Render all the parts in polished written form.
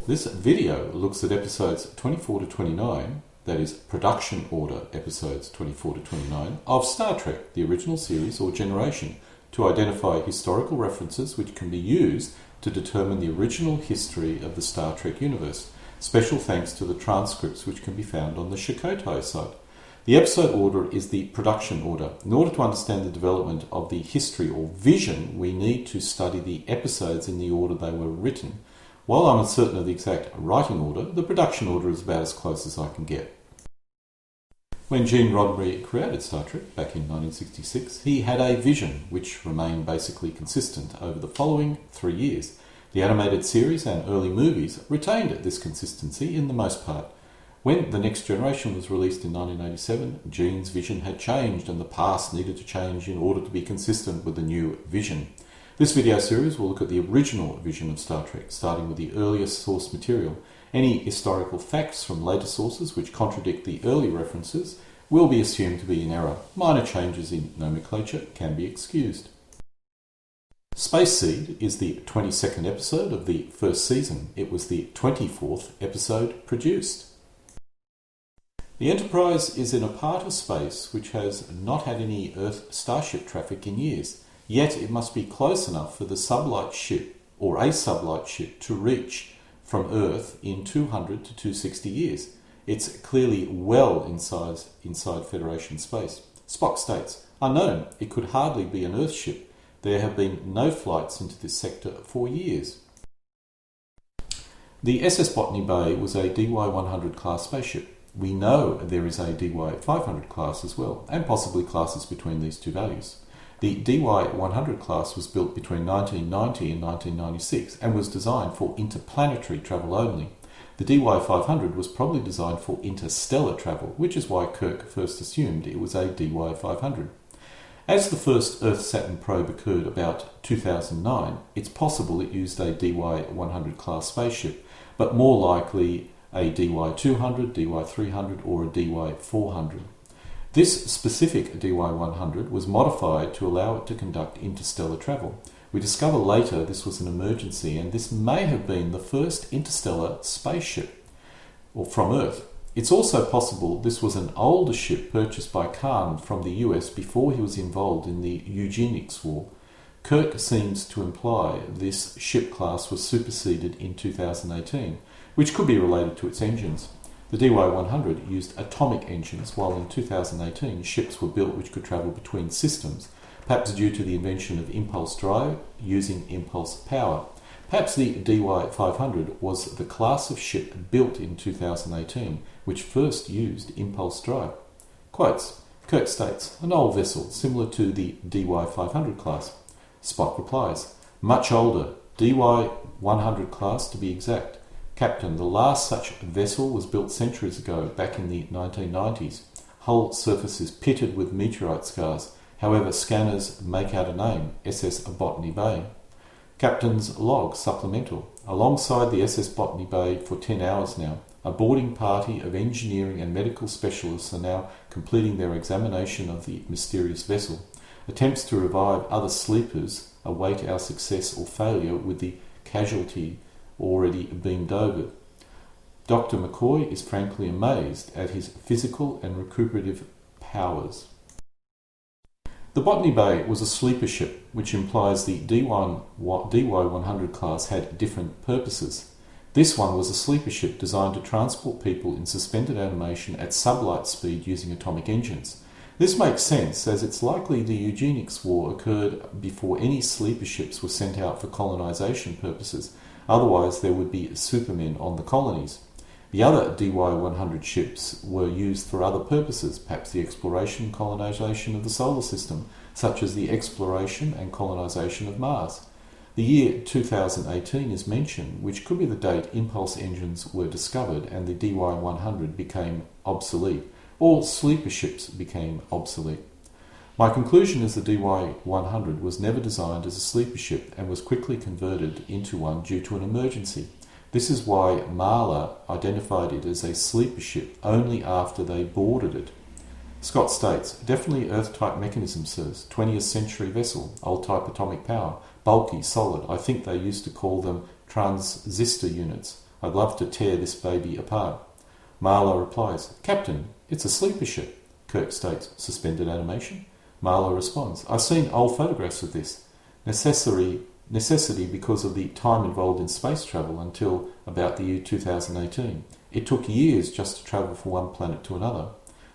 This video looks at episodes 24 to 29, that is, production order episodes 24 to 29, of Star Trek, the original series or generation, to identify historical references which can be used to determine the original history of the Star Trek universe. Special thanks to the transcripts which can be found on the Chakotay site. The episode order is the production order. In order to understand the development of the history or vision, we need to study the episodes in the order they were written. While I'm uncertain of the exact writing order, the production order is about as close as I can get. When Gene Roddenberry created Star Trek back in 1966, he had a vision which remained basically consistent over the following 3 years. The animated series and early movies retained this consistency in the most part. When The Next Generation was released in 1987, Gene's vision had changed and the past needed to change in order to be consistent with the new vision. This video series will look at the original vision of Star Trek, starting with the earliest source material. Any historical facts from later sources which contradict the early references will be assumed to be in error. Minor changes in nomenclature can be excused. Space Seed is the 22nd episode of the first season. It was the 24th episode produced. The Enterprise is in a part of space which has not had any Earth starship traffic in years. Yet it must be close enough for the sublight ship, or a sublight ship, to reach from Earth in 200 to 260 years. It's clearly well inside Federation space. Spock states, "Unknown, it could hardly be an Earth ship. There have been no flights into this sector for years." The SS Botany Bay was a DY-100 class spaceship. We know there is a DY-500 class as well, and possibly classes between these two values. The DY-100 class was built between 1990 and 1996 and was designed for interplanetary travel only. The DY-500 was probably designed for interstellar travel, which is why Kirk first assumed it was a DY-500. As the first Earth-Saturn probe occurred about 2009, it's possible it used a DY-100 class spaceship, but more likely a DY-200, DY-300 or a DY-400. This specific DY-100 was modified to allow it to conduct interstellar travel. We discover later this was an emergency, and this may have been the first interstellar spaceship from Earth. It's also possible this was an older ship purchased by Khan from the US before he was involved in the Eugenics War. Kirk seems to imply this ship class was superseded in 2018, which could be related to its engines. The DY-100 used atomic engines, while in 2018 ships were built which could travel between systems, perhaps due to the invention of impulse drive using impulse power. Perhaps the DY-500 was the class of ship built in 2018 which first used impulse drive. Quotes. Kirk states, "An old vessel, similar to the DY-500 class." Spock replies, "Much older, DY-100 class to be exact. Captain, the last such vessel was built centuries ago, back in the 1990s. Hull surface is pitted with meteorite scars. However, scanners make out a name, SS Botany Bay." Captain's log supplemental. Alongside the SS Botany Bay for 10 hours now, a boarding party of engineering and medical specialists are now completing their examination of the mysterious vessel. Attempts to revive other sleepers await our success or failure with the casualty already beamed over. Dr. McCoy is frankly amazed at his physical and recuperative powers. The Botany Bay was a sleeper ship, which implies the DY-100 class had different purposes. This one was a sleeper ship designed to transport people in suspended animation at sublight speed using atomic engines. This makes sense, as it's likely the Eugenics War occurred before any sleeper ships were sent out for colonization purposes. Otherwise, there would be supermen on the colonies. The other DY-100 ships were used for other purposes, perhaps the exploration and colonization of the solar system, such as the exploration and colonization of Mars. The year 2018 is mentioned, which could be the date impulse engines were discovered and the DY-100 became obsolete, or sleeper ships became obsolete. My conclusion is the DY-100 was never designed as a sleeper ship and was quickly converted into one due to an emergency. This is why Marla identified it as a sleeper ship only after they boarded it. Scott states, "Definitely Earth-type mechanism, sirs. 20th century vessel, old-type atomic power, bulky, solid. I think they used to call them transistor units. I'd love to tear this baby apart. Marla replies, Captain, it's a sleeper ship. Kirk states, suspended animation? Marla responds, I've seen old photographs of this. Necessity because of the time involved in space travel until about the year 2018. It took years just to travel from one planet to another.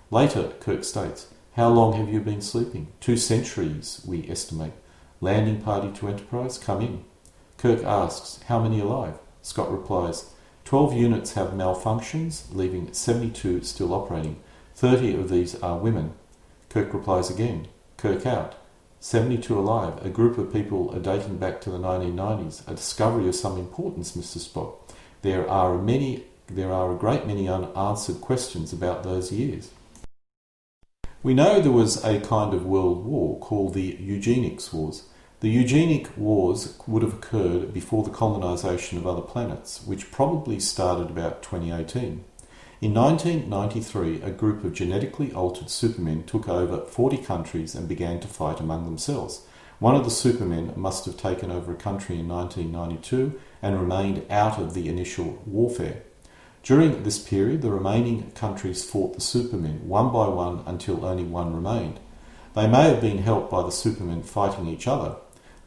Later, Kirk states, how long have you been sleeping? 2 centuries, we estimate. Landing party to Enterprise, come in. Kirk asks, how many alive? Scott replies, 12 units have malfunctions, leaving 72 still operating. 30 of these are women. Kirk replies again, Kirk out. 72 alive, a group of people are dating back to the 1990s, a discovery of some importance, Mr. Spock. There are a great many unanswered questions about those years. We know there was a kind of world war called the Eugenics Wars. The Eugenics Wars would have occurred before the colonisation of other planets, which probably started about 2018. In 1993, a group of genetically altered supermen took over 40 countries and began to fight among themselves. One of the supermen must have taken over a country in 1992 and remained out of the initial warfare. During this period, the remaining countries fought the supermen one by one until only one remained. They may have been helped by the supermen fighting each other.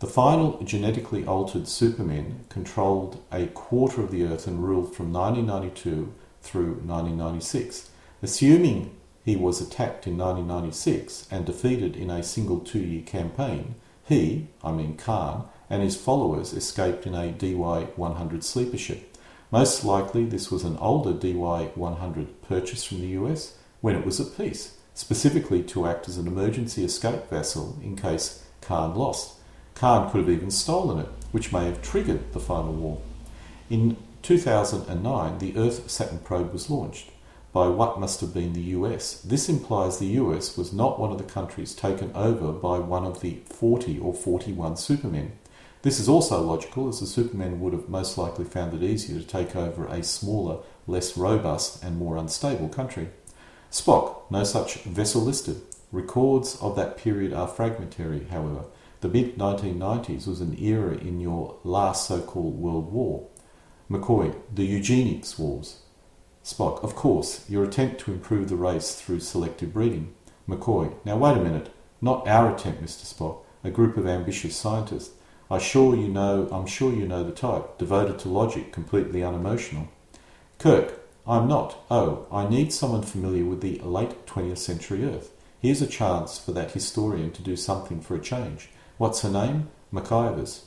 The final genetically altered supermen controlled a quarter of the Earth and ruled from 1992 through 1996. Assuming he was attacked in 1996 and defeated in a single 2-year campaign, Khan, and his followers escaped in a DY-100 sleeper ship. Most likely this was an older DY-100 purchased from the US when it was at peace, specifically to act as an emergency escape vessel in case Khan lost. Khan could have even stolen it, which may have triggered the final war. In 2009, the Earth-Saturn probe was launched by what must have been the US. This implies the US was not one of the countries taken over by one of the 40 or 41 supermen. This is also logical, as the supermen would have most likely found it easier to take over a smaller, less robust and more unstable country. Spock, no such vessel listed. Records of that period are fragmentary, however. The mid-1990s was an era in your last so-called World War. McCoy, the Eugenics Wars. Spock, of course, your attempt to improve the race through selective breeding. McCoy, now wait a minute. Not our attempt, Mr. Spock. A group of ambitious scientists. I'm sure you know the type, devoted to logic, completely unemotional. Kirk, I'm not. Oh, I need someone familiar with the late 20th century Earth. Here's a chance for that historian to do something for a change. What's her name? McIvers.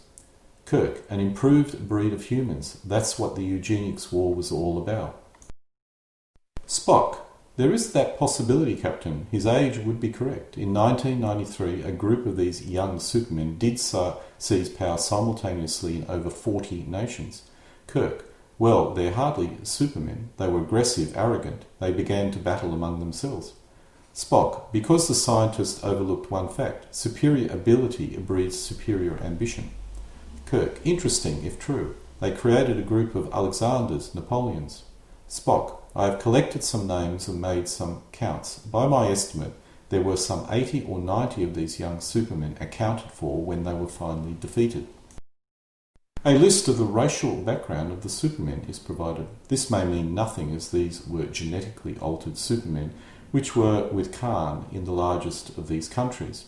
Kirk, an improved breed of humans. That's what the Eugenics War was all about. Spock, there is that possibility, Captain. His age would be correct. In 1993, a group of these young supermen did seize power simultaneously in over 40 nations. Kirk, well, they're hardly supermen. They were aggressive, arrogant. They began to battle among themselves. Spock, because the scientists overlooked one fact, superior ability breeds superior ambition. Kirk, interesting, if true. They created a group of Alexanders, Napoleons. Spock, I have collected some names and made some counts. By my estimate, there were some 80 or 90 of these young supermen accounted for when they were finally defeated. A list of the racial background of the supermen is provided. This may mean nothing, as these were genetically altered supermen, which were with Khan in the largest of these countries.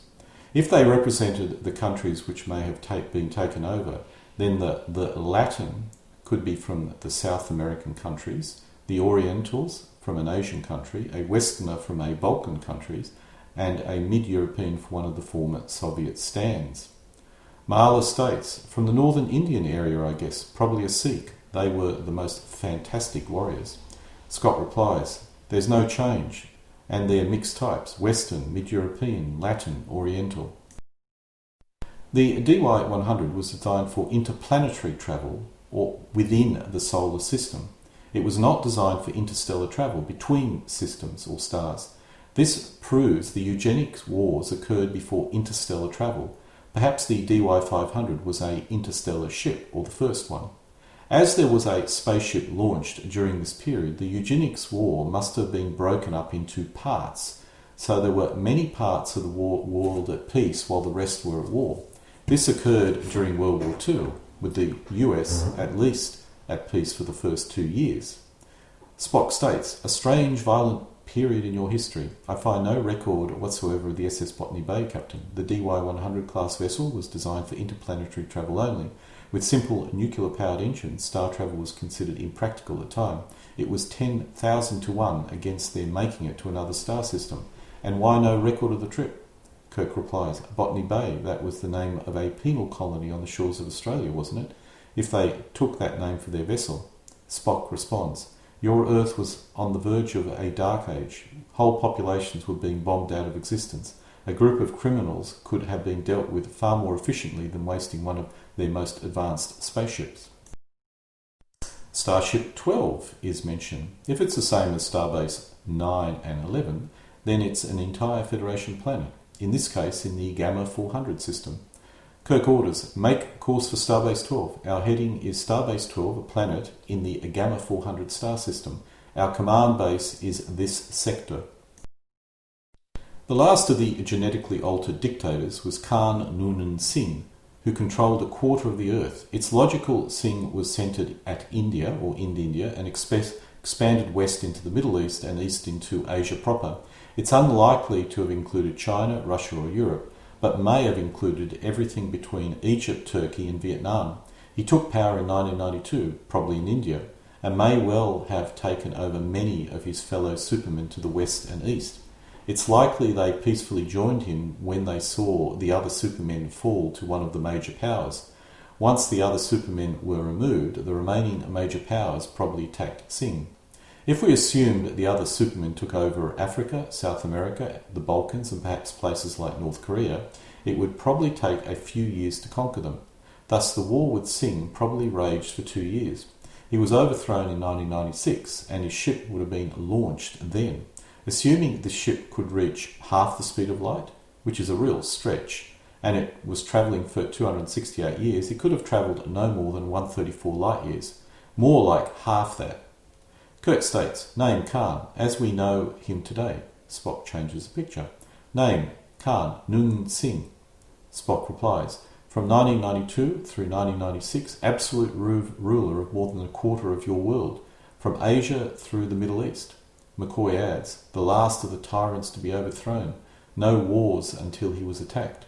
If they represented the countries which may have been taken over, then the Latin could be from the South American countries, the Orientals from an Asian country, a Westerner from a Balkan countries, and a mid-European from one of the former Soviet stands. Marla states, from the northern Indian area, I guess, probably a Sikh. They were the most fantastic warriors. Scott replies, there's no change, and they're mixed types, Western, mid-European, Latin, Oriental. The DY-100 was designed for interplanetary travel or within the solar system. It was not designed for interstellar travel between systems or stars. This proves the Eugenics Wars occurred before interstellar travel. Perhaps the DY-500 was an interstellar ship, or the first one. As there was a spaceship launched during this period, the Eugenics War must have been broken up into parts, so there were many parts of the world at peace while the rest were at war. This occurred during World War II, with the US at least at peace for the first 2 years. Spock states, "A strange, violent period in your history. I find no record whatsoever of the SS Botany Bay, Captain. The DY-100 class vessel was designed for interplanetary travel only. With simple nuclear-powered engines, star travel was considered impractical at the time. It was 10,000 to 1 against their making it to another star system. And why no record of the trip?" Kirk replies, "Botany Bay, that was the name of a penal colony on the shores of Australia, wasn't it? If they took that name for their vessel." Spock responds, "Your Earth was on the verge of a dark age. Whole populations were being bombed out of existence. A group of criminals could have been dealt with far more efficiently than wasting one of their most advanced spaceships." Starship 12 is mentioned. If it's the same as Starbase 9 and 11, then it's an entire Federation planet, in this case in the Gamma 400 system. Kirk orders, "Make course for Starbase 12. Our heading is Starbase 12, a planet in the Gamma 400 star system. Our command base is this sector." The last of the genetically altered dictators was Khan Noonien Singh, who controlled a quarter of the Earth. It's logical Singh was centred at India, or in India, and expanded west into the Middle East and east into Asia proper. It's unlikely to have included China, Russia or Europe, but may have included everything between Egypt, Turkey and Vietnam. He took power in 1992, probably in India, and may well have taken over many of his fellow supermen to the west and east. It's likely they peacefully joined him when they saw the other supermen fall to one of the major powers. Once the other supermen were removed, the remaining major powers probably attacked Singh. If we assumed the other supermen took over Africa, South America, the Balkans and perhaps places like North Korea, it would probably take a few years to conquer them. Thus the war with Singh probably raged for 2 years. He was overthrown in 1996 and his ship would have been launched then. Assuming the ship could reach half the speed of light, which is a real stretch, and it was travelling for 268 years, it could have travelled no more than 134 light years, more like half that. Kirk states, "Name Khan, as we know him today." Spock changes the picture. "Name Khan Noonien Singh." Spock replies, "From 1992 through 1996, absolute ruler of more than a quarter of your world, from Asia through the Middle East." McCoy adds, "The last of the tyrants to be overthrown. No wars until he was attacked."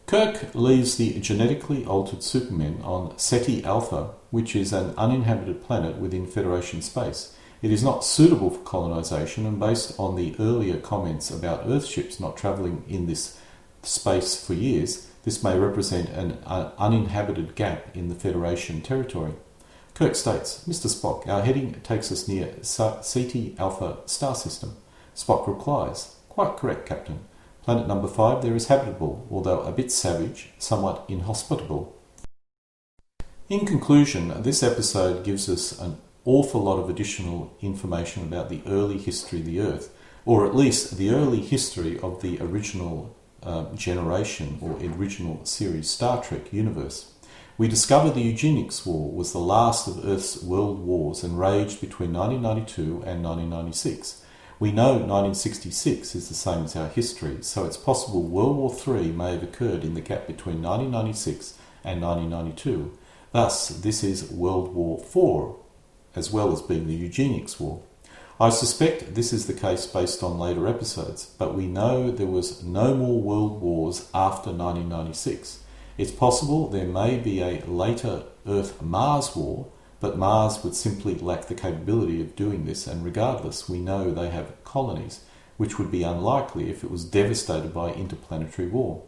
Kirk leaves the genetically altered supermen on Ceti Alpha, which is an uninhabited planet within Federation space. It is not suitable for colonisation, and based on the earlier comments about Earth ships not travelling in this space for years, this may represent an uninhabited gap in the Federation territory. Kirk states, "Mr. Spock, our heading takes us near Ceti Alpha star system." Spock replies, "Quite correct, Captain. Planet number 5 there is habitable, although a bit savage, somewhat inhospitable." In conclusion, this episode gives us an awful lot of additional information about the early history of the Earth, or at least the early history of the original generation or original series Star Trek universe. We discover the Eugenics War was the last of Earth's world wars and raged between 1992 and 1996. We know 1966 is the same as our history, so it's possible World War III may have occurred in the gap between 1996 and 1992. Thus, this is World War IV, as well as being the Eugenics War. I suspect this is the case based on later episodes, but we know there was no more world wars after 1996. It's possible there may be a later Earth-Mars war, but Mars would simply lack the capability of doing this, and regardless, we know they have colonies, which would be unlikely if it was devastated by interplanetary war.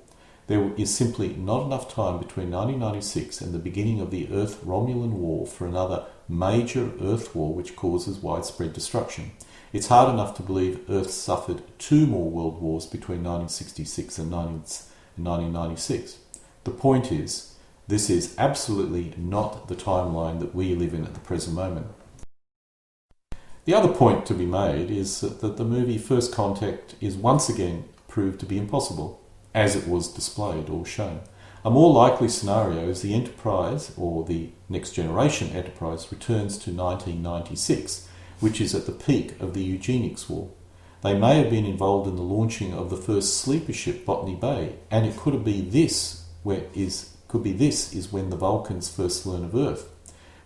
There is simply not enough time between 1996 and the beginning of the Earth-Romulan War for another major Earth war which causes widespread destruction. It's hard enough to believe Earth suffered 2 more world wars between 1966 and 1996. The point is, this is absolutely not the timeline that we live in at the present moment. The other point to be made is that the movie First Contact is once again proved to be impossible, as it was displayed or shown. A more likely scenario is the Enterprise, or the Next Generation Enterprise, returns to 1996, which is at the peak of the Eugenics War. They may have been involved in the launching of the first sleeper ship, Botany Bay, and it could be this is when the Vulcans first learn of Earth.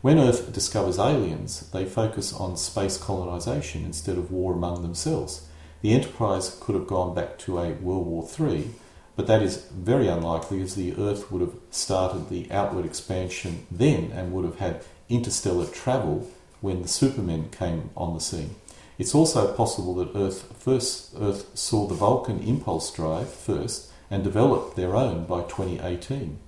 When Earth discovers aliens, they focus on space colonisation instead of war among themselves. The Enterprise could have gone back to a World War III, but that is very unlikely, as the Earth would have started the outward expansion then and would have had interstellar travel when the Supermen came on the scene. It's also possible that Earth saw the Vulcan impulse drive first and developed their own by 2018.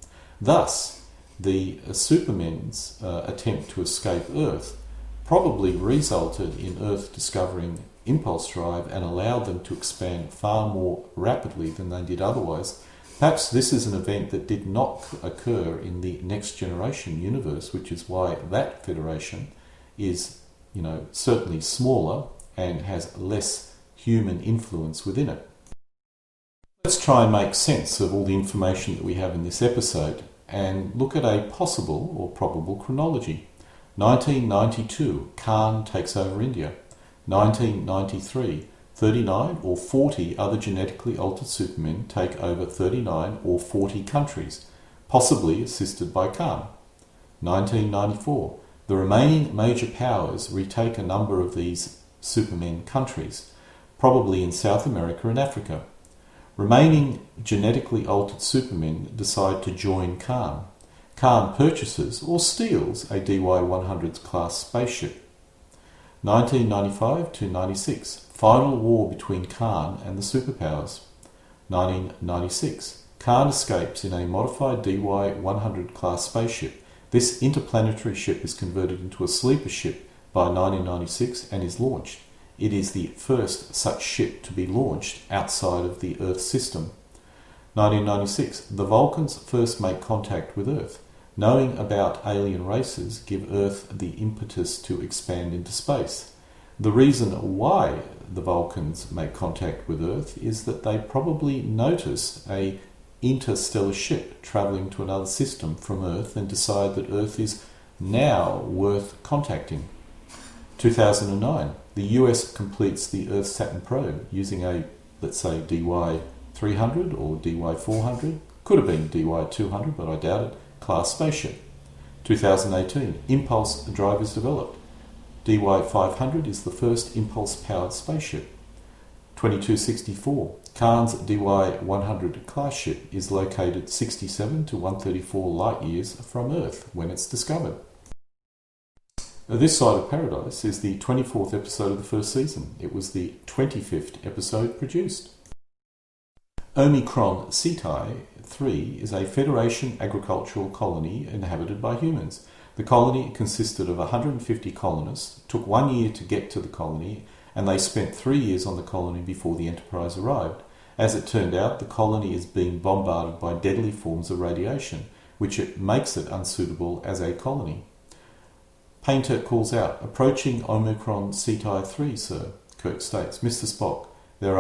Thus, the Supermen's attempt to escape Earth probably resulted in Earth discovering impulse drive and allowed them to expand far more rapidly than they did otherwise. Perhaps this is an event that did not occur in the Next Generation universe, which is why that Federation is, certainly smaller and has less human influence within it. Let's try and make sense of all the information that we have in this episode and look at a possible or probable chronology. 1992, Khan takes over India. 1993, 39 or 40 other genetically altered supermen take over 39 or 40 countries, possibly assisted by Khan. 1994, the remaining major powers retake a number of these supermen countries, probably in South America and Africa. Remaining genetically altered supermen decide to join Khan. Khan purchases or steals a DY-100 class spaceship. 1995 to 96, final war between Khan and the superpowers. 1996, Khan escapes in a modified DY-100 class spaceship. This interplanetary ship is converted into a sleeper ship by 1996 and is launched. It is the first such ship to be launched outside of the Earth system. 1996, the Vulcans first make contact with Earth. Knowing about alien races give Earth the impetus to expand into space. The reason why the Vulcans make contact with Earth is that they probably notice a interstellar ship travelling to another system from Earth and decide that Earth is now worth contacting. 2009, the US completes the Earth-Saturn probe using a, let's say, DY-300 or DY-400, could have been DY-200, but I doubt it, class spaceship. 2018, impulse drive is developed. DY-500 is the first impulse-powered spaceship. 2264, Khan's DY-100 class ship is located 67 to 134 light-years from Earth when it's discovered. This Side of Paradise is the 24th episode of the first season. It was the 25th episode produced. Omicron Ceti 3 is a Federation agricultural colony inhabited by humans. The colony consisted of 150 colonists, took 1 year to get to the colony, and they spent 3 years on the colony before the Enterprise arrived. As it turned out, the colony is being bombarded by deadly forms of radiation, which makes it unsuitable as a colony. Painter calls out, "Approaching Omicron Ceti 3, sir." Kirk states, "Mr. Spock, there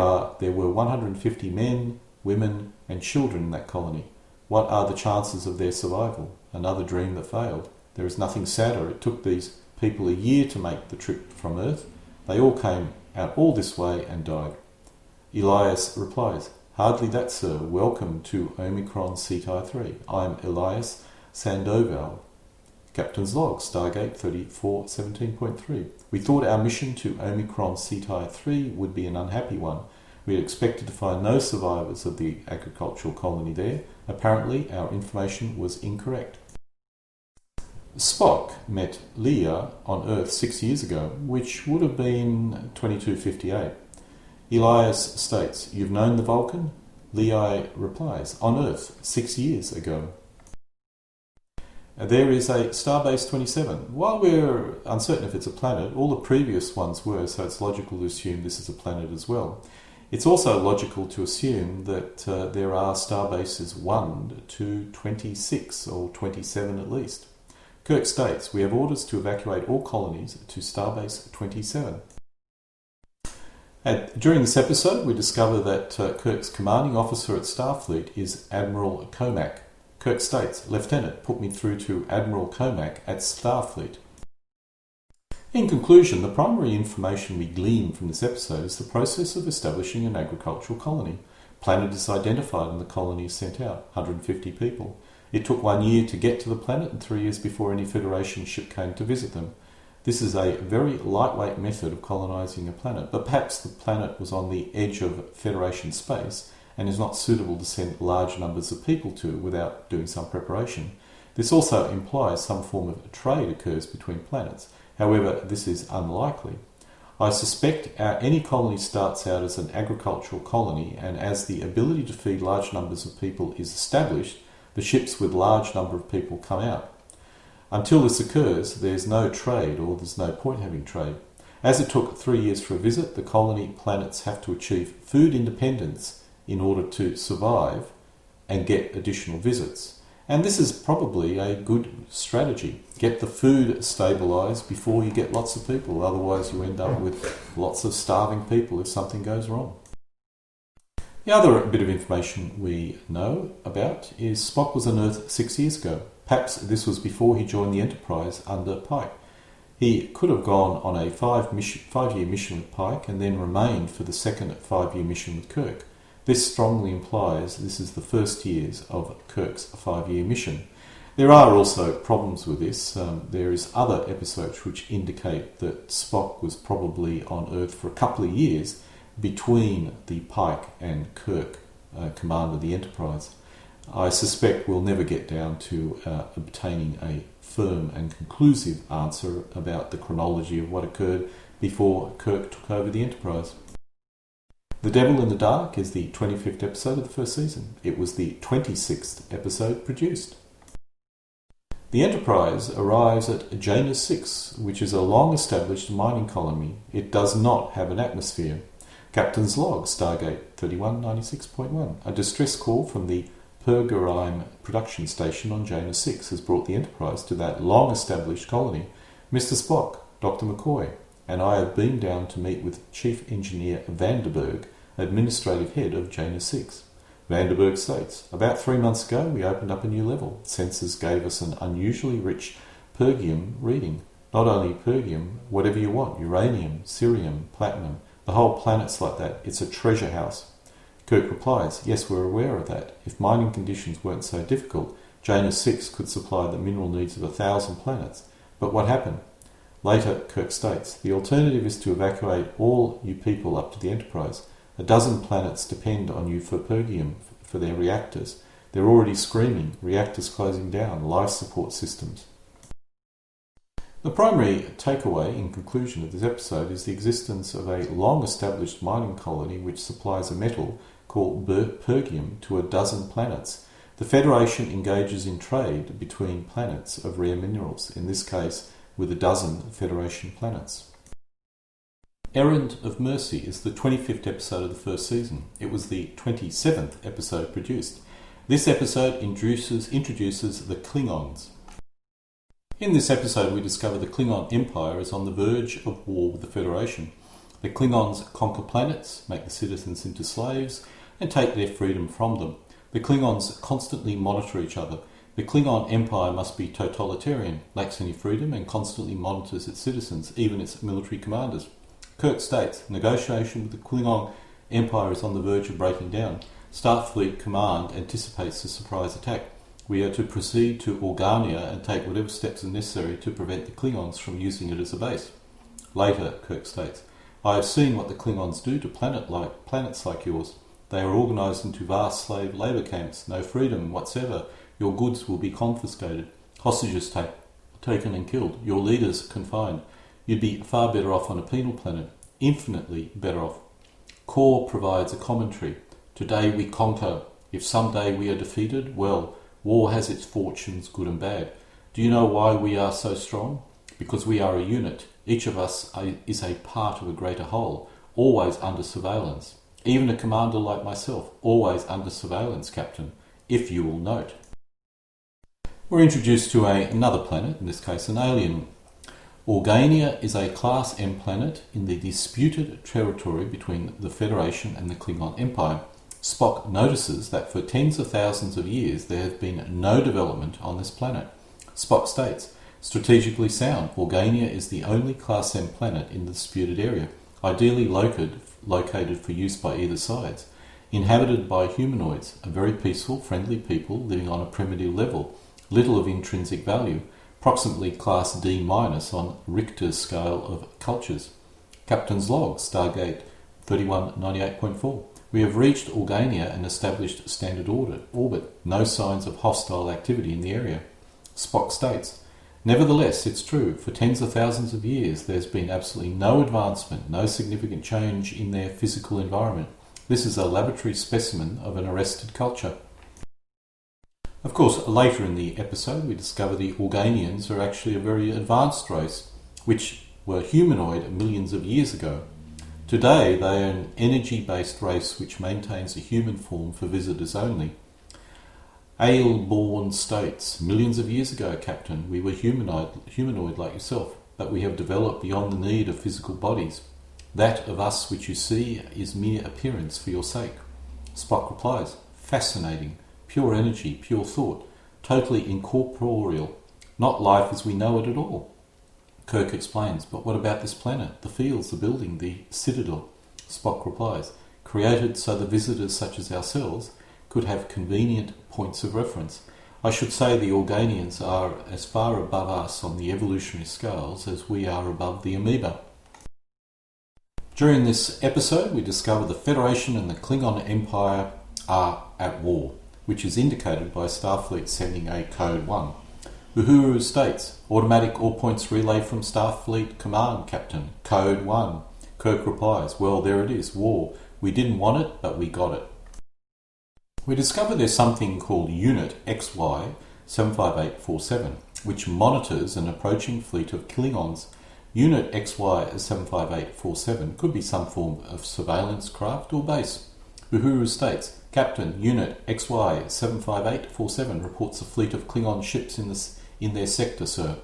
were 150 men, women and children in that colony. What are the chances of their survival? Another dream that failed. There is nothing sadder. It took these people a year to make the trip from Earth. They all came out all this way and died." Elias replies, "Hardly that, sir. Welcome to Omicron Ceti 3. I'm Elias Sandoval." Captain's log, Stargate 3417.3. "We thought our mission to Omicron Ceti 3 would be an unhappy one. We had expected to find no survivors of the agricultural colony there. Apparently, our information was incorrect." Spock met Leah on Earth 6 years ago, which would have been 2258. Elias states, "You've known the Vulcan?" Leah replies, "On Earth 6 years ago." There is a Starbase 27. While we're uncertain if it's a planet, all the previous ones were, so it's logical to assume this is a planet as well. It's also logical to assume that there are Starbases 1 to 26, or 27 at least. Kirk states, "We have orders to evacuate all colonies to Starbase 27. During this episode, we discover that Kirk's commanding officer at Starfleet is Admiral Komack. Kirk states, "Lieutenant, put me through to Admiral Komack at Starfleet." In conclusion, the primary information we glean from this episode is the process of establishing an agricultural colony. Planet is identified and the colony is sent out, 150 people. It took 1 year to get to the planet and 3 years before any Federation ship came to visit them. This is a very lightweight method of colonising a planet, but perhaps the planet was on the edge of Federation space and is not suitable to send large numbers of people to without doing some preparation. This also implies some form of trade occurs between planets. However, this is unlikely. I suspect any colony starts out as an agricultural colony, and as the ability to feed large numbers of people is established, the ships with large number of people come out. Until this occurs, there's no trade, or there's no point having trade. As it took 3 years for a visit, the colony planets have to achieve food independence in order to survive and get additional visits. And this is probably a good strategy. Get the food stabilised before you get lots of people, otherwise you end up with lots of starving people if something goes wrong. The other bit of information we know about is Spock was on Earth 6 years ago. Perhaps this was before he joined the Enterprise under Pike. He could have gone on a 5-year mission with Pike and then remained for the second 5-year mission with Kirk. This strongly implies this is the first years of Kirk's 5-year mission. There are also problems with this. There is other episodes which indicate that Spock was probably on Earth for a couple of years between the Pike and Kirk command of the Enterprise. I suspect we'll never get down to obtaining a firm and conclusive answer about the chronology of what occurred before Kirk took over the Enterprise. The Devil in the Dark is the 25th episode of the first season. It was the 26th episode produced. The Enterprise arrives at Janus Six, which is a long-established mining colony. It does not have an atmosphere. Captain's log, Stargate 3196.1. A distress call from the Pergaraim production station on Janus Six has brought the Enterprise to that long-established colony. Mr. Spock, Dr. McCoy, and I have been down to meet with Chief Engineer Vanderberg, administrative head of Janus Six. Vanderberg states, about 3 months ago we opened up a new level. Sensors gave us an unusually rich Pergium reading. Not only Pergium, whatever you want, uranium, cerium, platinum, the whole planet's like that. It's a treasure house. Kirk replies, yes, we're aware of that. If mining conditions weren't so difficult, Janus 6 could supply the mineral needs of 1,000 planets. But what happened? Later, Kirk states, the alternative is to evacuate all you people up to the Enterprise. 12 planets depend on you for Pergium, for their reactors. They're already screaming, reactors closing down, life support systems. The primary takeaway in conclusion of this episode is the existence of a long-established mining colony which supplies a metal called Pergium to 12 planets. The Federation engages in trade between planets of rare minerals, in this case with 12 Federation planets. Errand of Mercy is the 25th episode of the first season. It was the 27th episode produced. This episode introduces the Klingons. In this episode we discover the Klingon Empire is on the verge of war with the Federation. The Klingons conquer planets, make the citizens into slaves, and take their freedom from them. The Klingons constantly monitor each other. The Klingon Empire must be totalitarian, lacks any freedom, and constantly monitors its citizens, even its military commanders. Kirk states, negotiation with the Klingon Empire is on the verge of breaking down. Starfleet Command anticipates a surprise attack. We are to proceed to Organia and take whatever steps are necessary to prevent the Klingons from using it as a base. Later, Kirk states, I have seen what the Klingons do to planets like yours. They are organised into vast slave labour camps, no freedom whatsoever. Your goods will be confiscated, hostages taken and killed, your leaders confined. You'd be far better off on a penal planet, infinitely better off. Core provides a commentary. Today we conquer. If someday we are defeated, well, war has its fortunes, good and bad. Do you know why we are so strong? Because we are a unit. Each of us is a part of a greater whole, always under surveillance. Even a commander like myself, always under surveillance, Captain, if you will note. We're introduced to another planet, in this case an alien. Organia is a Class M planet in the disputed territory between the Federation and the Klingon Empire. Spock notices that for tens of thousands of years there has been no development on this planet. Spock states, strategically sound, Organia is the only Class M planet in the disputed area, ideally located for use by either sides. inhabited by humanoids, a very peaceful, friendly people living on a primitive level, little of intrinsic value, approximately class D- on Richter's scale of cultures. Captain's log, Stargate 3198.4. We have reached Organia and established standard orbit. No signs of hostile activity in the area. Spock states, nevertheless, it's true, for tens of thousands of years there's been absolutely no advancement, no significant change in their physical environment. This is a laboratory specimen of an arrested culture. Of course, later in the episode we discover the Organians are actually a very advanced race, which were humanoid millions of years ago. Today they are an energy-based race which maintains a human form for visitors only. Ale-born states, millions of years ago, Captain, we were humanoid like yourself, but we have developed beyond the need of physical bodies. That of us which you see is mere appearance for your sake. Spock replies, fascinating, pure energy, pure thought, totally incorporeal, not life as we know it at all. Kirk explains, but what about this planet, the fields, the building, the citadel? Spock replies, created so the visitors such as ourselves could have convenient points of reference. I should say the Organians are as far above us on the evolutionary scales as we are above the amoeba. During this episode we discover the Federation and the Klingon Empire are at war, which is indicated by Starfleet sending a Code 1. Uhuru states, automatic all points relay from Starfleet Command, Captain. Code 1. Kirk replies, well, there it is, war. We didn't want it, but we got it. We discover there's something called Unit XY 75847, which monitors an approaching fleet of Klingons. Unit XY 75847 could be some form of surveillance craft or base. Uhuru states, Captain, Unit XY 75847 reports a fleet of Klingon ships in their sector, sir.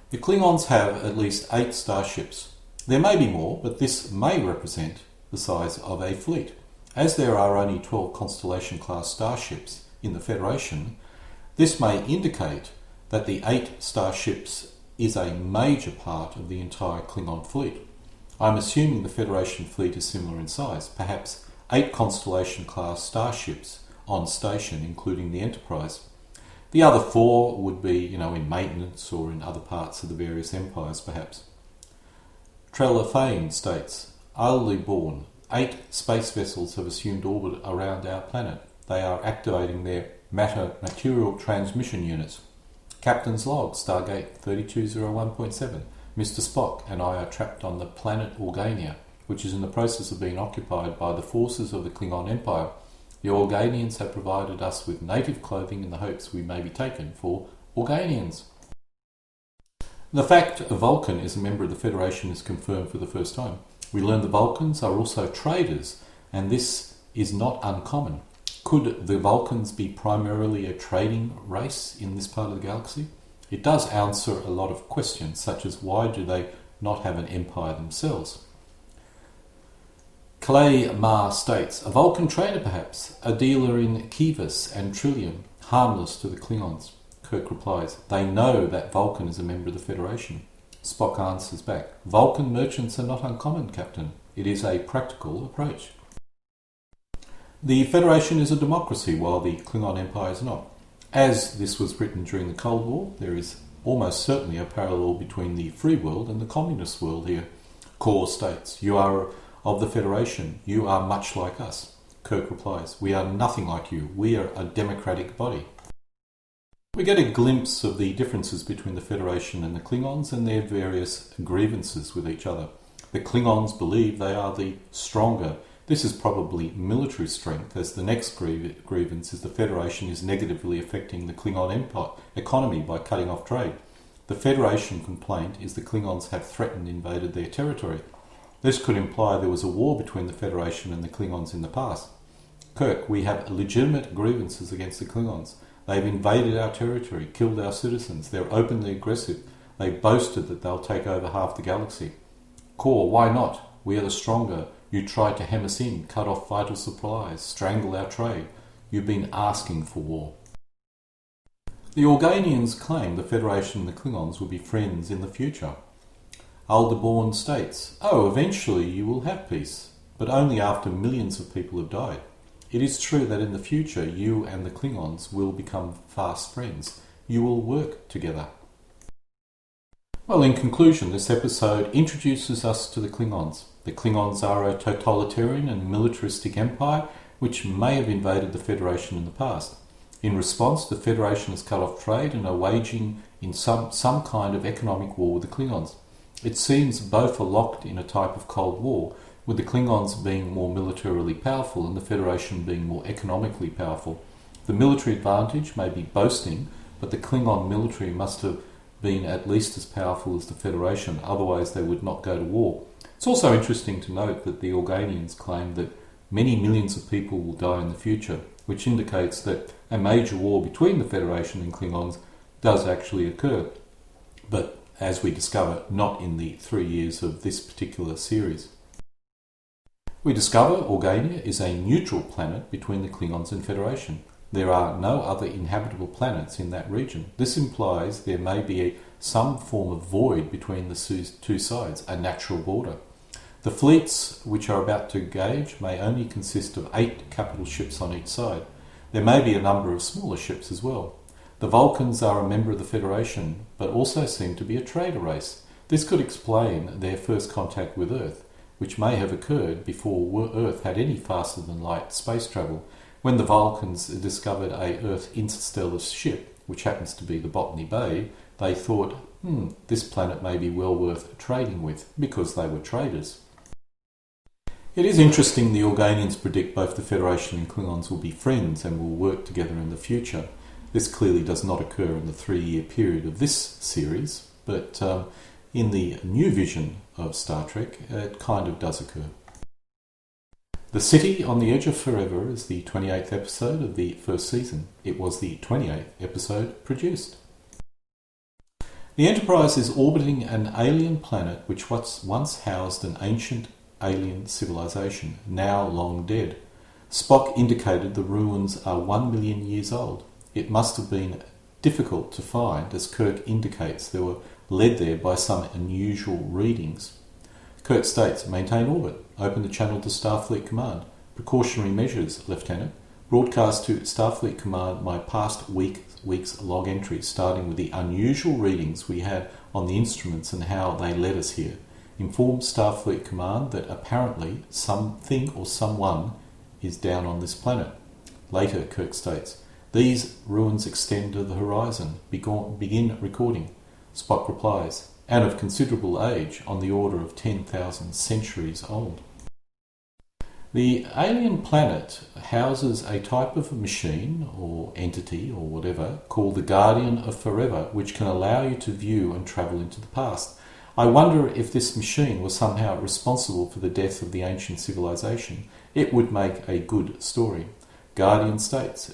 The Klingons have at least 8 starships. There may be more, but this may represent the size of a fleet. As there are only 12 Constellation-class starships in the Federation, this may indicate that the 8 starships is a major part of the entire Klingon fleet. I'm assuming the Federation fleet is similar in size, perhaps 8 Constellation-class starships on station, including the Enterprise. The other 4 would be, in maintenance or in other parts of the various empires, perhaps. Trellafane states, idly born, 8 space vessels have assumed orbit around our planet. They are activating their material transmission units. Captain's log, Stargate 3201.7. Mr. Spock and I are trapped on the planet Organia, which is in the process of being occupied by the forces of the Klingon Empire. The Organians have provided us with native clothing in the hopes we may be taken for Organians. The fact a Vulcan is a member of the Federation is confirmed for the first time. We learn the Vulcans are also traders, and this is not uncommon. Could the Vulcans be primarily a trading race in this part of the galaxy? It does answer a lot of questions, such as why do they not have an empire themselves? Clay Ma states, a Vulcan trader perhaps, a dealer in Kivas and Trillium, harmless to the Klingons. Kirk replies, they know that Vulcan is a member of the Federation. Spock answers back, Vulcan merchants are not uncommon, Captain. It is a practical approach. The Federation is a democracy, while the Klingon Empire is not. As this was written during the Cold War, there is almost certainly a parallel between the free world and the communist world here. Core states, you are of the Federation, you are much like us. Kirk replies, we are nothing like you, we are a democratic body. We get a glimpse of the differences between the Federation and the Klingons and their various grievances with each other. The Klingons believe they are the stronger. This is probably military strength, as the next grievance is the Federation is negatively affecting the Klingon Empire economy by cutting off trade. The Federation complaint is the Klingons have threatened and invaded their territory. This could imply there was a war between the Federation and the Klingons in the past. Kirk, we have legitimate grievances against the Klingons. They've invaded our territory, killed our citizens. They're openly aggressive. They boasted that they'll take over half the galaxy. Core, why not? We are the stronger. You tried to hem us in, cut off vital supplies, strangle our trade. You've been asking for war. The Organians claim the Federation and the Klingons will be friends in the future. Aldebaran states, oh, eventually you will have peace. but only after millions of people have died. It is true that in the future you and the Klingons will become fast friends. You will work together. Well, in conclusion, this episode introduces us to the Klingons. The Klingons are a totalitarian and militaristic empire which may have invaded the Federation in the past. In response, the Federation has cut off trade and are waging in some kind of economic war with the Klingons. It seems both are locked in a type of Cold War, with the Klingons being more militarily powerful and the Federation being more economically powerful. The military advantage may be boasting, but the Klingon military must have been at least as powerful as the Federation, otherwise they would not go to war. It's also interesting to note that the Organians claim that many millions of people will die in the future, which indicates that a major war between the Federation and Klingons does actually occur, but as we discover, not in the 3 years of this particular series. We discover Organia is a neutral planet between the Klingons and Federation. There are no other inhabitable planets in that region. This implies there may be some form of void between the two sides, a natural border. The fleets which are about to engage may only consist of 8 capital ships on each side. There may be a number of smaller ships as well. The Vulcans are a member of the Federation, but also seem to be a trader race. This could explain their first contact with Earth, which may have occurred before Earth had any faster-than-light space travel, when the Vulcans discovered a Earth interstellar ship, which happens to be the Botany Bay. They thought, this planet may be well worth trading with, because they were traders. It is interesting the Organians predict both the Federation and Klingons will be friends and will work together in the future. This clearly does not occur in the 3-year period of this series, but in the new vision of Star Trek, it kind of does occur. The City on the Edge of Forever is the 28th episode of the first season. It was the 28th episode produced. The Enterprise is orbiting an alien planet which once housed an ancient alien civilization, now long dead. Spock indicated the ruins are 1 million years old. It must have been difficult to find, as Kirk indicates they were led there by some unusual readings. Kirk states, maintain orbit, open the channel to Starfleet Command. Precautionary measures, Lieutenant. Broadcast to Starfleet Command my past week's log entries, starting with the unusual readings we had on the instruments and how they led us here. Inform Starfleet Command that apparently something or someone is down on this planet. Later, Kirk states, these ruins extend to the horizon. Begin recording. Spock replies, and of considerable age, on the order of 10,000 centuries old. The alien planet houses a type of machine or entity or whatever called the Guardian of Forever, which can allow you to view and travel into the past. I wonder if this machine was somehow responsible for the death of the ancient civilization. It would make a good story. Guardian states,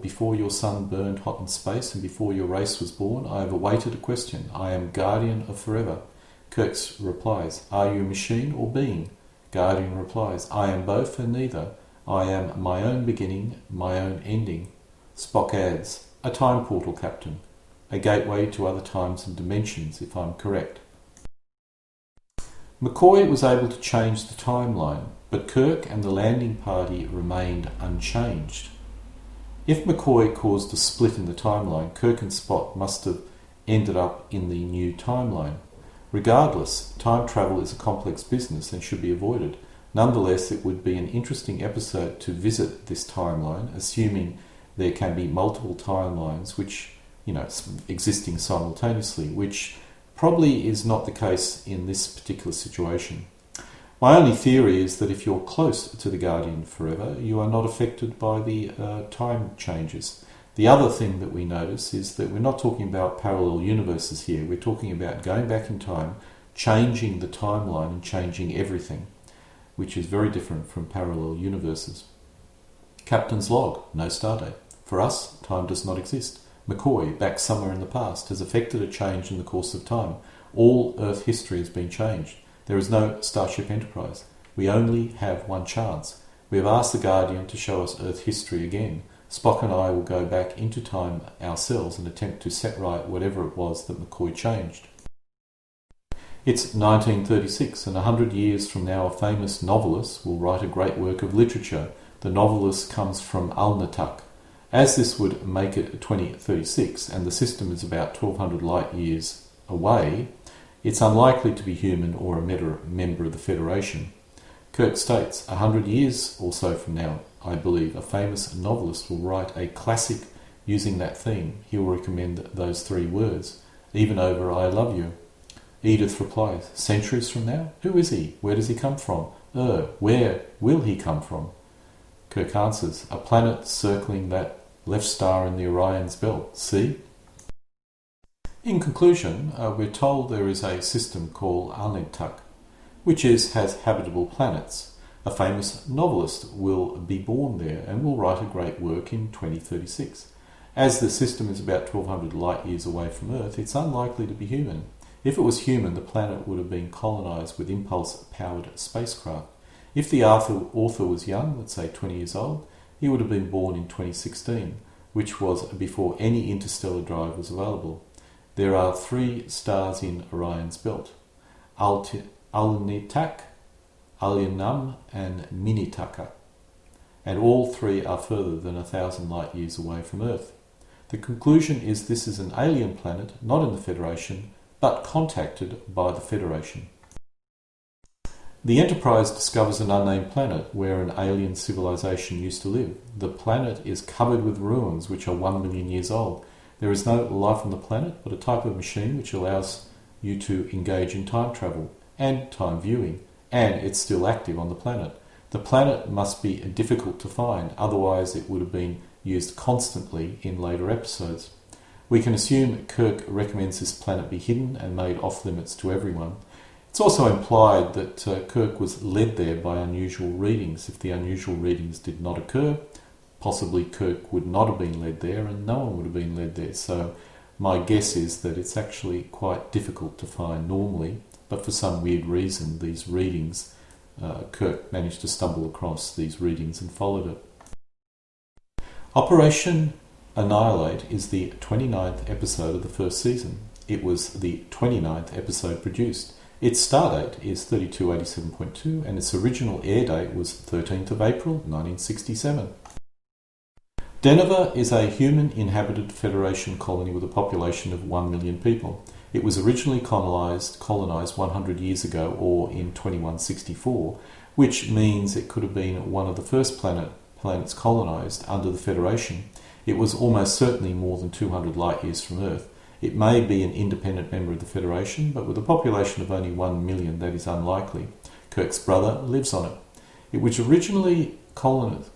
before your sun burned hot in space and before your race was born, I have awaited a question. I am Guardian of Forever. Kirks replies, are you a machine or being? Guardian replies, I am both and neither. I am my own beginning, my own ending. Spock adds, a time portal, Captain. A gateway to other times and dimensions, if I'm correct. McCoy was able to change the timeline, but Kirk and the landing party remained unchanged. If McCoy caused a split in the timeline, Kirk and Spock must have ended up in the new timeline. Regardless, time travel is a complex business and should be avoided. Nonetheless, it would be an interesting episode to visit this timeline, assuming there can be multiple timelines which, existing simultaneously, which probably is not the case in this particular situation. My only theory is that if you're close to the Guardian Forever, you are not affected by the time changes. The other thing that we notice is that we're not talking about parallel universes here. We're talking about going back in time, changing the timeline and changing everything, which is very different from parallel universes. Captain's log, no stardate. For us, time does not exist. McCoy, back somewhere in the past, has effected a change in the course of time. All Earth history has been changed. There is no Starship Enterprise. We only have one chance. We have asked the Guardian to show us Earth history again. Spock and I will go back into time ourselves and attempt to set right whatever it was that McCoy changed. It's 1936, and 100 years from now a famous novelist will write a great work of literature. The novelist comes from Alnitak. As this would make it 2036, and the system is about 1200 light years away, it's unlikely to be human or a member of the Federation. Kirk states, 100 years or so from now, I believe, a famous novelist will write a classic using that theme. He will recommend those 3 words, even over I love you. Edith replies, centuries from now? Who is he? Where does he come from? Where will he come from? Kirk answers, a planet circling that left star in the Orion's belt. See? In conclusion, we're told there is a system called Alnitak, which has habitable planets. A famous novelist will be born there and will write a great work in 2036. As the system is about 1200 light years away from Earth, it's unlikely to be human. If it was human, the planet would have been colonised with impulse-powered spacecraft. If the author was young, let's say 20 years old, he would have been born in 2016, which was before any interstellar drive was available. There are 3 stars in Orion's belt: Alnitak, Alniam and Minitaka, and all 3 are further than 1,000 light years away from Earth. The conclusion is this is an alien planet, not in the Federation, but contacted by the Federation. The Enterprise discovers an unnamed planet where an alien civilization used to live. The planet is covered with ruins which are 1 million years old. There is no life on the planet, but a type of machine which allows you to engage in time travel and time viewing, and it's still active on the planet. The planet must be difficult to find, otherwise it would have been used constantly in later episodes. We can assume Kirk recommends this planet be hidden and made off-limits to everyone. It's also implied that Kirk was led there by unusual readings. If the unusual readings did not occur, possibly Kirk would not have been led there and no one would have been led there. So my guess is that it's actually quite difficult to find normally, but for some weird reason these readings, Kirk managed to stumble across these readings and followed it. Operation Annihilate is the 29th episode of the first season. It was the 29th episode produced. Its stardate is 3287.2 and its original air date was 13th of April 1967. Deneva is a human-inhabited Federation colony with a population of 1 million people. It was originally colonized 100 years ago, or in 2164, which means it could have been one of the first planets colonized under the Federation. It was almost certainly more than 200 light years from Earth. It may be an independent member of the Federation, but with a population of only 1 million, that is unlikely. Kirk's brother lives on it. It was originally colonized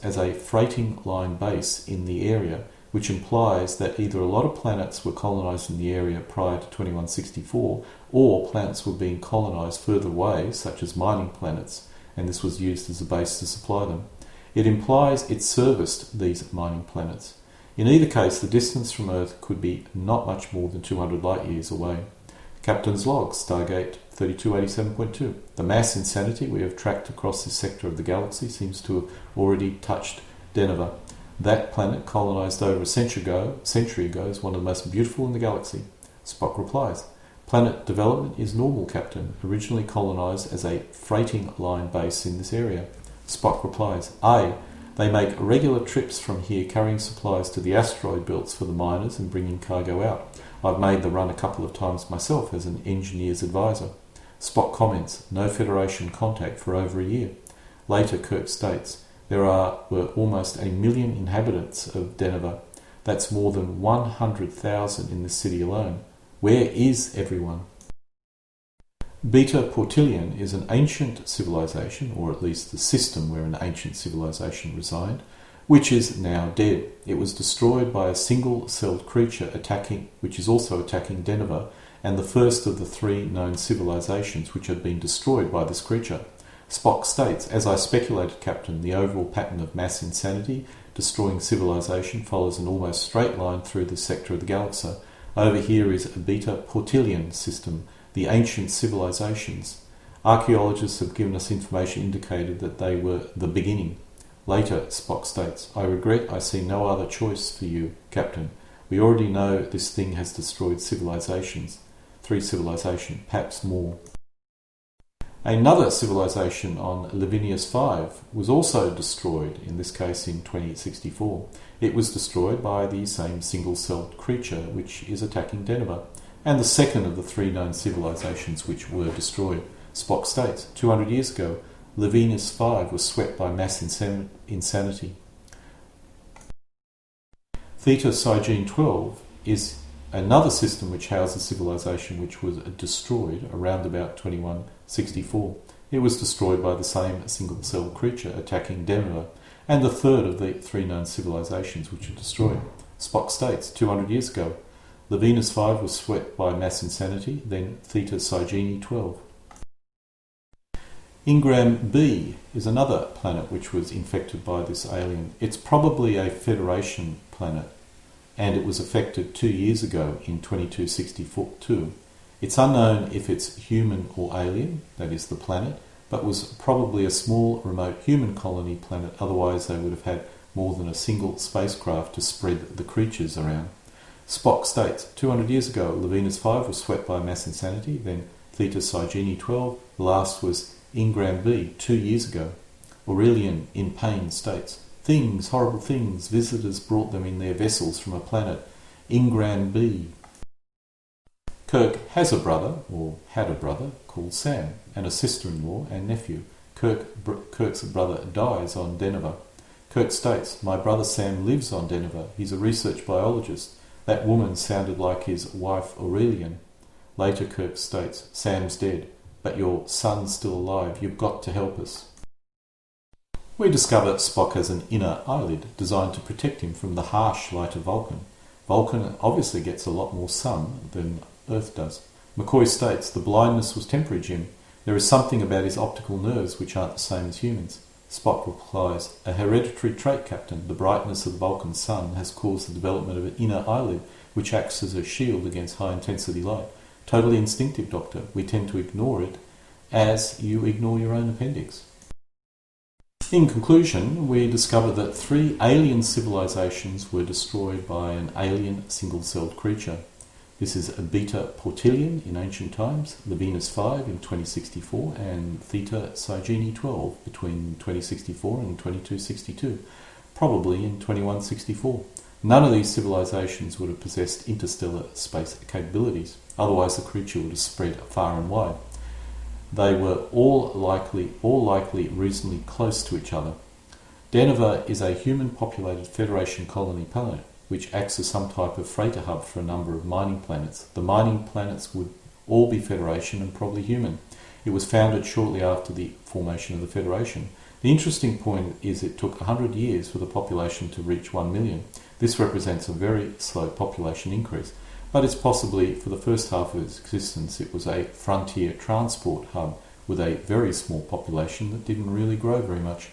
as a freighting line base in the area, which implies that either a lot of planets were colonized in the area prior to 2164, or planets were being colonized further away, such as mining planets, and this was used as a base to supply them. It implies it serviced these mining planets. In either case, the distance from Earth could be not much more than 200 light years away. Captain's log, Stargate 3287.2. The mass insanity we have tracked across this sector of the galaxy seems to have already touched Deneva. That planet, colonized over a century ago, is one of the most beautiful in the galaxy. Spock replies, planet development is normal, Captain, originally colonized as a freighting line base in this area. Spock replies, aye, they make regular trips from here carrying supplies to the asteroid belts for the miners and bringing cargo out. I've made the run a couple of times myself as an engineer's advisor. Spock comments, no Federation contact for over a year. Later, Kirk states, there were almost 1 million inhabitants of Deneva. That's more than 100,000 in the city alone. Where is everyone? Beta Portilin is an ancient civilization, or at least the system where an ancient civilization resigned, which is now dead. It was destroyed by a single-celled creature which is also attacking Deneva, and the first of the 3 known civilizations which had been destroyed by this creature. Spock states, as I speculated, Captain, the overall pattern of mass insanity destroying civilization follows an almost straight line through this sector of the galaxy. Over here is a Beta Portilin system, the ancient civilizations. Archaeologists have given us information indicated that they were the beginning. Later, Spock states, I regret I see no other choice for you, Captain. We already know this thing has destroyed civilizations. 3 civilization, perhaps more. Another civilization on Lavinius 5 was also destroyed, in this case in 2064. It was destroyed by the same single-celled creature which is attacking Deneva, and the second of the 3 known civilizations which were destroyed. Spock states, 200 years ago, Lavinius 5 was swept by mass insanity. Theta Cygene 12 is another system which houses civilization which was destroyed around about 2164. It was destroyed by the same single-celled creature attacking Deneva, and the third of the 3 known civilizations which were destroyed. Spock states, 200 years ago, Lavinius 5 was swept by mass insanity, then Theta Cygene 12. Ingram B is another planet which was infected by this alien. It's probably a Federation planet, and it was affected 2 years ago in 2262. It's unknown if it's human or alien, that is the planet, but was probably a small remote human colony planet, otherwise they would have had more than a single spacecraft to spread the creatures around. Spock states, 200 years ago, Lavinius 5 was swept by mass insanity, then Theta Cygene 12, the last was Ingram B 2 years ago. Aurelian in pain states, things, horrible things, visitors brought them in their vessels from a planet, Ingram B. Kirk has a brother, or had a brother, called Sam, and a sister-in-law and nephew. Kirk's brother dies on Deneva. Kirk states, my brother Sam lives on Deneva. He's a research biologist. That woman sounded like his wife Aurelian. Later Kirk states, Sam's dead, but your son's still alive. You've got to help us. We discover Spock has an inner eyelid designed to protect him from the harsh light of Vulcan. Vulcan obviously gets a lot more sun than Earth does. McCoy states, the blindness was temporary, Jim. There is something about his optical nerves which aren't the same as humans. Spock replies, a hereditary trait, Captain. The brightness of the Vulcan sun has caused the development of an inner eyelid which acts as a shield against high-intensity light. Totally instinctive, Doctor. We tend to ignore it as you ignore your own appendix. In conclusion, we discover that 3 alien civilizations were destroyed by an alien single-celled creature. This is Beta Portilin in ancient times, Lavinius 5 in 2064, and Theta Cygene 12 between 2064 and 2262, probably in 2164. None of these civilizations would have possessed interstellar space capabilities, otherwise the creature would have spread far and wide. They were all likely reasonably close to each other. Deneva is a human-populated Federation colony planet, which acts as some type of freighter hub for a number of mining planets. The mining planets would all be Federation and probably human. It was founded shortly after the formation of the Federation. The interesting point is it took 100 years for the population to reach 1 million. This represents a very slow population increase, but it's possibly, for the first half of its existence, it was a frontier transport hub with a very small population that didn't really grow very much.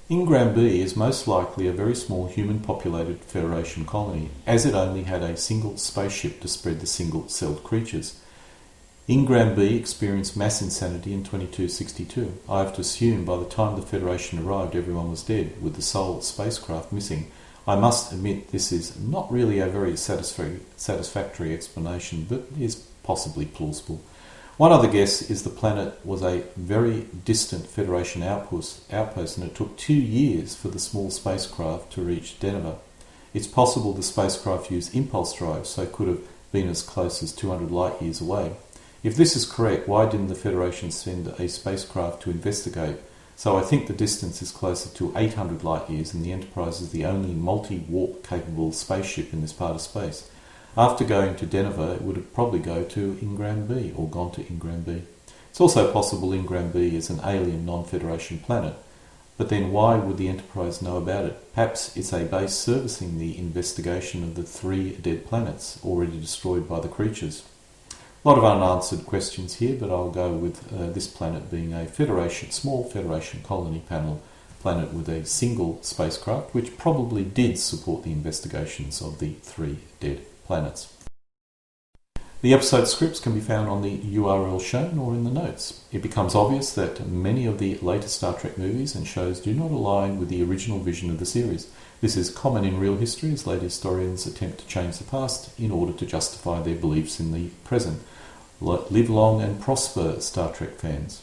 Ingram B is most likely a very small human-populated Federation colony, as it only had a single spaceship to spread the single-celled creatures. Ingram B experienced mass insanity in 2262. I have to assume by the time the Federation arrived everyone was dead, with the sole spacecraft missing. I must admit this is not really a very satisfactory explanation, but is possibly plausible. One other guess is the planet was a very distant Federation outpost and it took 2 years for the small spacecraft to reach Deneva. It's possible the spacecraft used impulse drive, so it could have been as close as 200 light years away. If this is correct, why didn't the Federation send a spacecraft to investigate? So I think the distance is closer to 800 light years, and the Enterprise is the only multi-warp capable spaceship in this part of space. After going to Deneva, it would have probably go to Ingram B, or gone to Ingram B. It's also possible Ingram B is an alien non-Federation planet, but then why would the Enterprise know about it? Perhaps it's a base servicing the investigation of the 3 dead planets already destroyed by the creatures. A lot of unanswered questions here, but I'll go with this planet being a small Federation colony planet with a single spacecraft, which probably did support the investigations of the 3 dead planets. The episode scripts can be found on the URL shown or in the notes. It becomes obvious that many of the later Star Trek movies and shows do not align with the original vision of the series. This is common in real history as later historians attempt to change the past in order to justify their beliefs in the present. Live long and prosper, Star Trek fans.